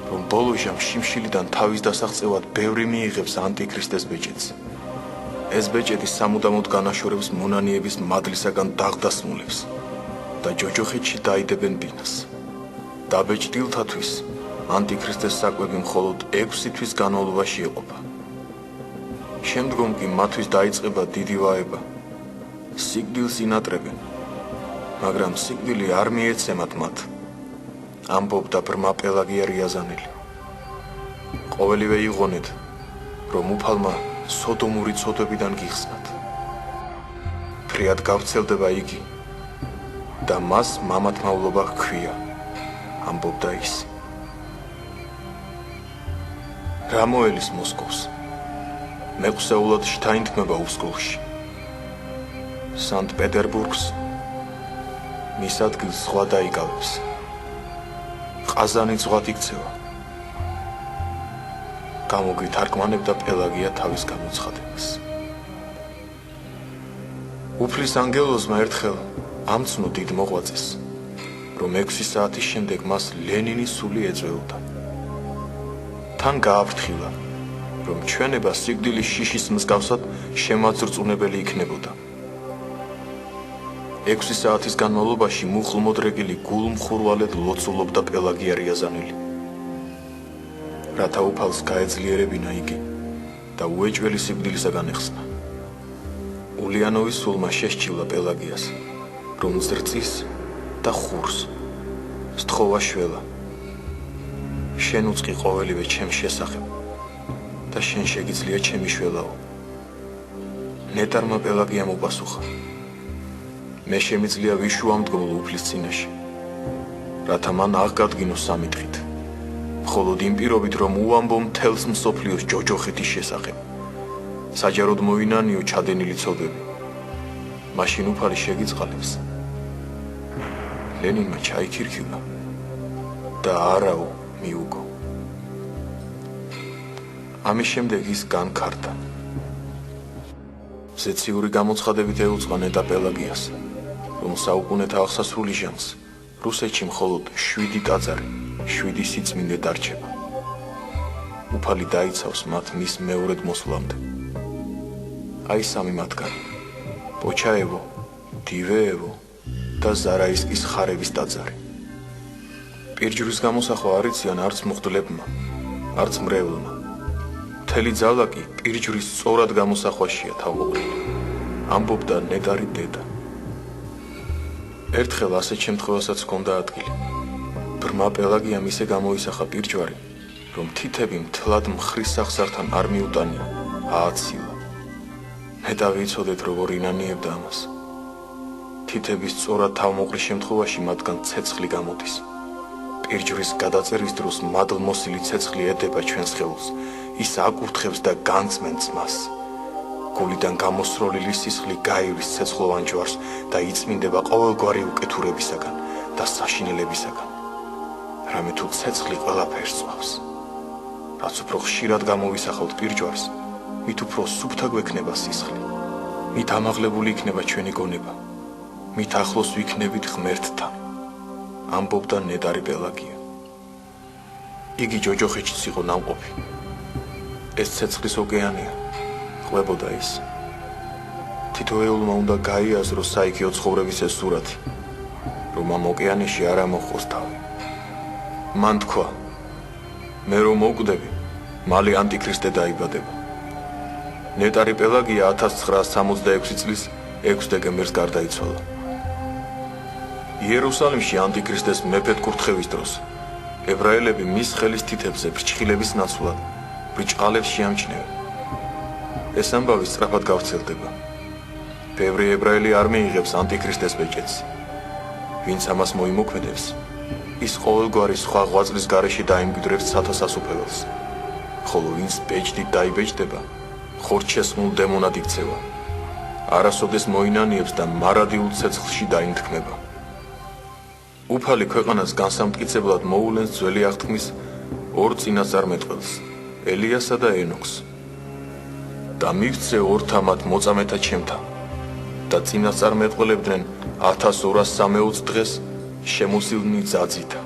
რომ ბოლო ჟამს შიმშილიდან თავის დასაღწევად ბევრი მიიღებს ანტიქრისტეს ბეჭედს. ეს ბეჭედი სამუდამოდ განაშორებს მონანიების მადლისაგან დაღდასმულებს და ჯოჯოხეთში დაიდებენ ბინას. დაბეჭდილთათვის ანტიქრისტეს საკვები მხოლოდ 6 თვის განმავლობაში ეყოფა. შემდგომ კი მათთვის დაიწყება დიდი ვაება. სიკვდილს ინატრებენ, მაგრამ სიკვდილი არ მიეცემათ მათ. ამბობდა ბრმა პელაგია რიაზანელი. ყოველივე იღონეთ, რომ უფალმა სოდომური ცოდვებიდან გიხსნათ. ფრიად გავრცელდება იგი და მას მამათმავლობა ჰქვია, ამბობდა ის. რა მოელის მოსკოვს? მეყსეულად შთაინთმება უბსკულში. სანქტ-პეტერბურგს მის ადგილს ზღვა დაიკავებს. ყაზანი ზღვად იქცევა. გამოგვითარგმანებდა პელაგია თავის გამოცხადებას. უფლის ანგელოზმა ერთხელ ამცნო დიდ მოღვაწეს, რომ 6 საათის შემდეგ მას ლენინის სული ეწვეოდა. თან გააფრთხილა, რომ ჩვენება სიკვდილის შიშის მსგავსად შემაძრწუნებელი იქნებოდა. 6 საათის განმავლობაში მუხლმოდრეკილი გულმხურვალედ ლოცულობდა პელაგია რიაზანელი. რათა უფალს გაეძლიერებინა იგი და უეჭველი სიკვდილისაგან ეხსნა. ულიანოვის სულმა შესჩივლა პელაგიას, რომ ზრწის და ხურს სთხოვა შველა. შენ უწყი ყოველივე ჩემს შესახებ და შენ შეგიძლია ჩემი შველაო. ნეტარმა პელაგიამ უპასუხა, მე შემიძლია ვიშუამდგომლო უფლის წინაშე, რათა მან აღგადგინოს სამი დღით. მხოლოდ იმ პირობით, რომ უამბო მთელს მსოფლიოს ჯოჯოხეთის შესახებ. საჯაროდ მოინანიო ჩადენილი ცოდვები. მაშინ უფალი შეგიწყალებს. ლენინმა ჩაიქირქილა და არაო მიუგო. ამის შემდეგ ის განქარდა. ზეციური გამოცხადებით ეუწყა ნეტა პელაგიას, რომ საუკუნეთა აღსასრული ჟამს რუსეთში მხოლოდ 7 ტაძარი, 7 სიწმინდე დარჩება. უფალი დაიცავს მათ მის მეორედ მოსვლამდე. აი სამი მათგანი: პოჩაევო, დივეევო და ზარაისკის ხარების ტაძარი. პირჯვრის გამოსახვა არ იციან არც მღვდლებმა, არც მრევლმა. მთელი ძალა კი პირჯვრის სწორად გამოსახვაშია თავმოყრილი. ამბობდა ნეტარი დედა. ერთხელ ასეთ შემთხვევასაც ჰქონდა ადგილი. ბრმა პელაგიამ ისე გამოისახა პირჯვარი, რომ თითები მთლად მხრის სახსართან არ მიუტანია, ააცილა. ნეტა ვიცოდეთ, როგორ ინანიებდა ამას. თითების სწორად თავმოყრის შემთხვევაში მათგან ცეცხლი გამოდის. პირჯვრის გადაწერის დროს მადლმოსილი ცეცხლი ედება ჩვენს ხელს, ის აკურთხებს და განწმენს მას. გულიდან გამოსროლილი სისხლი გაივლის ცეცხლოვან ჯვარს და იწმინდება ყოველგვარი უკეთურებისაგან და საშინელებისაგან. რამე თუ ცეცხლი ყველაფერს წვავს. რაც უფრო ხშირად გამოვისახავთ პირჯვარს, მით უფრო სუფთა გვექნება სისხლი. მით ამაღლებული იქნება ჩვენი გონება. მით ახლოს ვიქნებით ღმერთთან. ამბობდა ნეტარი პელაგია. იგი ჯოჯოხეთშიც იყო ნამყოფი. ეს ცეცხლის ოკეანეა, ყვებოდა ის. თითოეულმა უნდა გაიაზროს საიქიო ცხოვრების ეს სურათი, რომ ამ ოკეანეში არ ამოხოს თავი. მან თქვა, მე რომ მოვკვდები, მალე ანტიქრისტე დაიბადება. ნეტარი პელაგია 1966 წლის 6 დეკემბერს გარდაიცვალა. იერუსალიმში ანტიქრისტეს მეფედ კურთხევის დროს ებრაელები მის ხელის თითებზე ფრჩხილების ნაცვლად ბრჭყალებს შეამჩნევენ. ეს ამბავი სწრაფად გავრცელდება. ბევრი ებრაელი არ მიიღებს ანტიქრისტეს ბეჭედს. ვინც ამას მოიმოქმედებს, ის ყოველგვარი სხვა ღვაწლის გარეშე დაიმკვიდრებს სათასასუფეველს, ხოლო ვინც ბეჭდით დაიბეჭდება, ხორჩესმულ დემონად იქცევა. არასოდეს მოინანიებს და მარადიულ ცეცხლში დაინთქმება. უფალი ქვეყანას განსამტკიცებლად მოულენს ძველი აღთქმის ორ წინასწარმეტყველს, ელიასა და ენოქს. და მივცე ორთა მათ მოწამეთა ჩემთან და წინასწარმეტყველებდნენ 1260 დღეს შემოსილნი ძაძითა.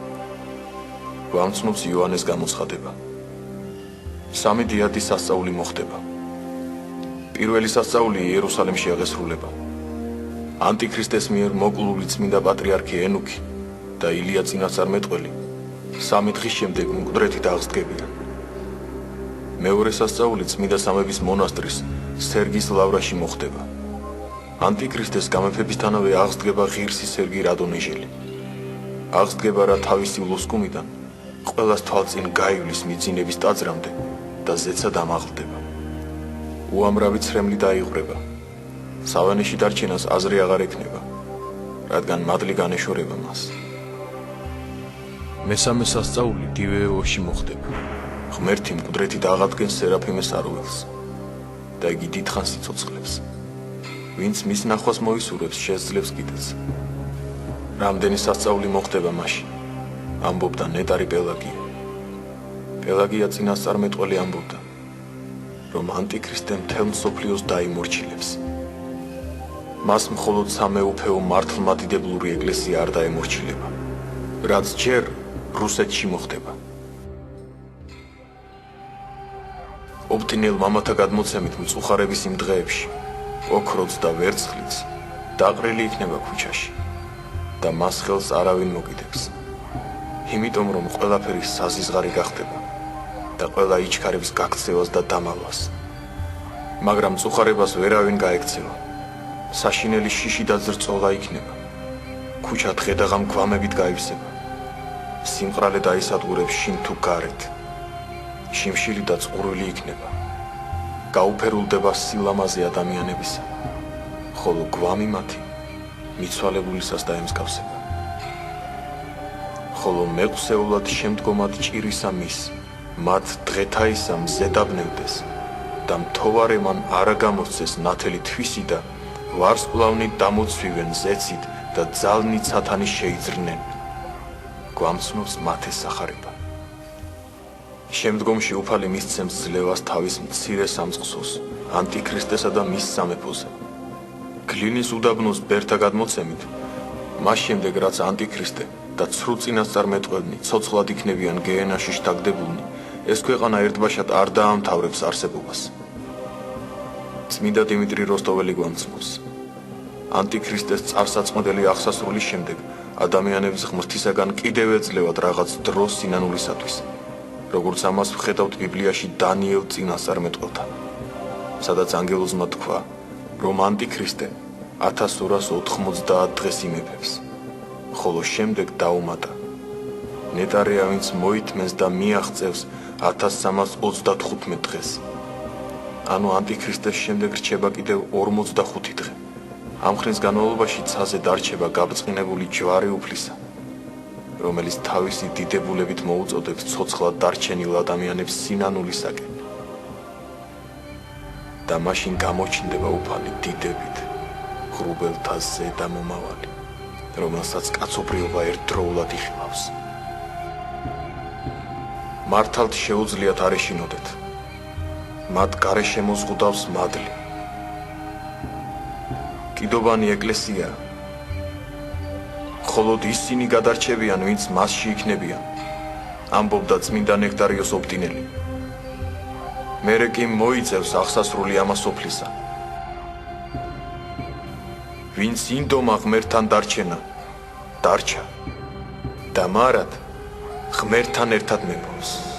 გვამცნობს იოანეს გამოცხადება. 3 დიადის სასწაული მოხდება. პირველი სასწაული იერუსალიმში აღესრულება. ანტიქრისტეს მიერ მოკლული წმინდა პატრიარქი ენუქი და ილია წინასწარმეტყველი 3 დღის შემდეგ მკვდრეთით აღსდგებიან. მეორე სასწაული წმინდა სამების მონასტრის სერგის ლავრაში მოხდება. ანტიქრისტეს გამეფებისთანავე აღსდგება ღირსი სერგი რადონეჟელი. აღსდგება რა თავისი ლოსკუმიდან ყველას თვალწინ გაივლის მიძინების ტაძრამდე და ზეცა დამაღლდება. უამრავი ცრემლი დაიღვრება. სავანეში დარჩენას აზრი აღარ ექნება, რადგან მადლი განეშორება მას. მესამე სასწაული დივეოში მოხდება. ღმერთი მკვდრეთით აღადგენს სერაფიმეს აროველს და იგი დიდხანს იცოცხლებს. ვინც მის ნახვას მოისურვებს, შეძლებს კიდეც. რამდენი სასწაული მოხდება მაშინ, ამბობდა ნეტარი პელაგია. პელაგია წინასწარმეტყველი ამბობდა, რომ ანტიქრისტე მთელ მსოფლიოს დაიმორჩილებს. მას მხოლოდ სამეუფეო მართლმადიდებლური ეკლესია არ დაემორჩილება, რაც ჯერ რუსეთში მოხდება. ოპტინელ მამათა გადმოცემით მწუხარების იმ დღეებში ოქროც და ვერცხლიც დაყრილი იქნება ქუჩაში და მას ხელს არავინ მოგიდებს. იმიტომ რომ ყველაფერი საზიზღარი გახდება და ყველა იჩქარებს გაქცევას და დამალვას. მაგრამ მწუხარებას ვერავინ გაექცევა. საშინელი შიში და ზრწოლა იქნება. ქუჩა დღე-დაღამ გვამებით გაივსება. სიმყრალე დაისადგურებს შინ თუ გარეთ. შიმშილი და წყურვილი იქნება. გაუფერულდება სილამაზე ადამიანებისა, ხოლო გვამი მათი მიცვალებულისას დაემსგავსება. ხოლო მეყსეულად შემდგომად ჭირისა მის, მათ დღეთაისა მზე დაბნევდეს და მთოვარე მან არა გამოსცეს ნათელი თვისი და ვარსკვლავნი დამოცვივენ ზეცით და ძალნი ცათანი შეიძრნენ. გვამცნობს მათეს სახარება. შემდგომში უფალი მისცემს ძლევას თავის მცირე სამწყსოს, ანტიქრისტესა და მის სამეფოზე. გლინის უდაბნოს ბერთა გადმოცემით, მას შემდეგ რაც ანტიქრისტე და ცრუ წინასწარმეტყველნი ცოცხლად იქნებიან გეენაში შთაგდებულნი, ეს ქვეყანა ერთბაშად არ დაამთავრებს არსებობას. წმინდა დიმიტრი როსტოველი გვამცნობს. ანტიქრისტეს წარსაწმდელი აღსასრულის შემდეგ ადამიანებს ღმრთისაგან კიდევ ეძლევათ რაღაც დრო სინანულისათვის როგორც ამას ვხედავთ ბიბლიაში დანიელ წინასწარმეტყველთან, სადაც ანგელოზმა თქვა, რომ ანტიქრისტე 1290 დღეს იმეფებს, ხოლო შემდეგ დაუმატა. ნეტარია, ვინც მოითმენს და მიაღწევს 1335 დღეს. ანუ ანტიქრისტეს შემდეგ რჩება კიდევ 45 დღე. ამ ხნის განმავლობაში ცაზე დარჩება გაბრწყინებული ჯვარი უფლისა, რომელიც თავისი დიდებულებით მოუწოდებს ცოცხლად დარჩენილ ადამიანებს სინანულისაკენ. და მაშინ გამოჩნდება უფალი დიდებით, ღრუბელთა ზედა მომავალი, რომელსაც კაცობრიობა ერთდროულად იხილავს. მართალთ შეუძლიათ არ ეშინოდეთ. მათ გარეშე მოზღუდავს მადლი. კიდობანი ეკლესია, მხოლოდ ისინი გადარჩებიან, ვინც მასში იქნებიან, ამბობდა წმინდა ნექტარიოს ოპტინელი. მერე კი მოიწევს აღსასრული ამასოფლისა. ვინც ინდომა ღმერთთან დარჩენა, დარჩა და მარად ღმერთთან ერთად მებობს.